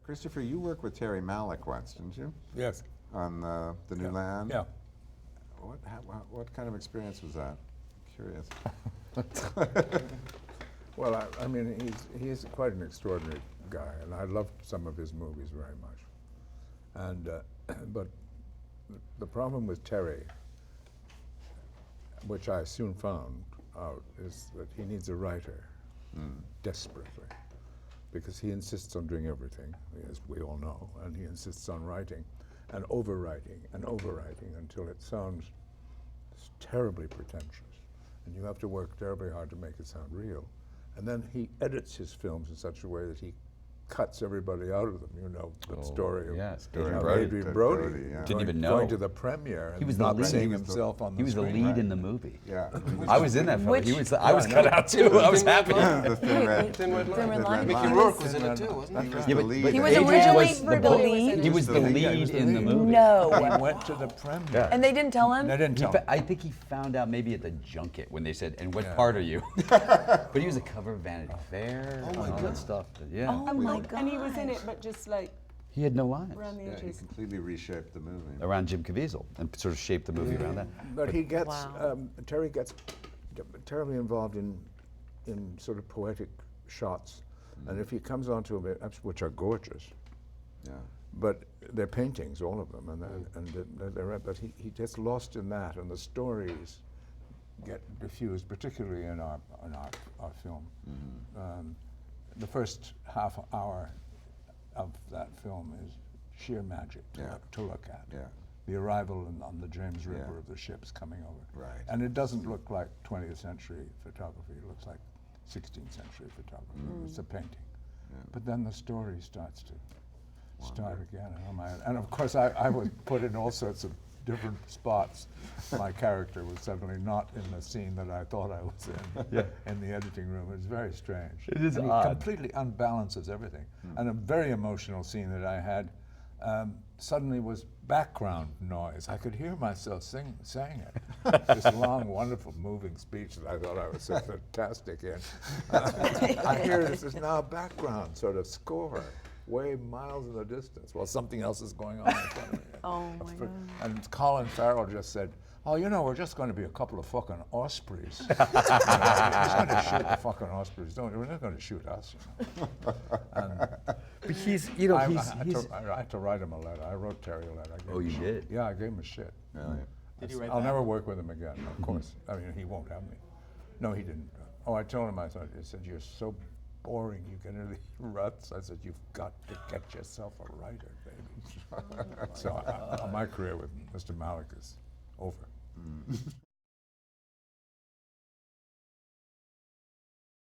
Christopher, you worked with Terry Malick once, didn't you? Yes. On the New Land? Yeah. What kind of experience was that? Curious. Well, I mean, he's quite an extraordinary guy, and I loved some of his movies very much. And but the problem with Terry, which I soon found out, is that he needs a writer desperately, because he insists on doing everything, as we all know, and he insists on writing and overwriting until it sounds terribly pretentious, and you have to work terribly hard to make it sound real. And then he edits his films in such a way that he cuts everybody out of them. You know, the story of Adrian Brody. Yeah. Didn't even know. Going to the premiere He was and the not lead. seeing He was himself on the He was the screen. lead in the movie. Yeah. I was in that film. Which- I was cut out too. I was happy. The Thin Red, Thin Red Line. Mickey He Rourke was in it too, wasn't he? was Yeah, the but- lead. but He was Adrian originally was for the the lead. He was the lead in the movie. No. He went to the premiere. Yeah. And they didn't tell him? They didn't tell him. I think he found out maybe at the junket when they said, "And what Yeah. part are you?" But he was a cover of Vanity Fair and all that stuff. Yeah. Oh my God. And he was in it, but just like He had no lines around the Yeah, he edges. completely reshaped the movie. around Jim Caviezel and sort of shaped the movie around that. But he gets, Wow. Terry gets terribly involved in sort of poetic shots. And if he comes onto a bit, which are gorgeous, Yeah. but they're paintings, all of them, but he gets lost in that, and the stories get diffused, particularly in our film. The first half hour of that film is sheer magic to look at. Yeah. The arrival on the James River Yeah. of the ships coming over. Right. And it doesn't look like 20th century photography, it looks like 16th century photography. It's a painting. But then the story starts to start again. And of course I was put in all sorts of different spots. My character was suddenly not in the scene that I thought I was in the editing room. It's very strange. It is and odd. He completely unbalances everything. And a very emotional scene that I had suddenly was background noise. I could hear myself saying it. This long, wonderful, moving speech that I thought I was so fantastic in. I hear this is now background sort of score, way miles in the distance, while something else is going on in front of me. Oh my God. And Colin Farrell just said, "Oh, you know, we're just going to be a couple of fucking ospreys. We're just going to shoot the fucking ospreys. We're not going to shoot us." You know? But he's, you know, I he's. had to write him a letter. I wrote Terry a letter. I gave Oh, you him- did? Yeah, I gave him a shit. Really? Did he write I'll back? never work with him again, of course. I mean, he won't have me. No, he didn't. Oh, I told him, I said, "You're so boring, you get into these ruts." I said, "You've got to get yourself a writer, baby." So my career with Mr. Malick is over.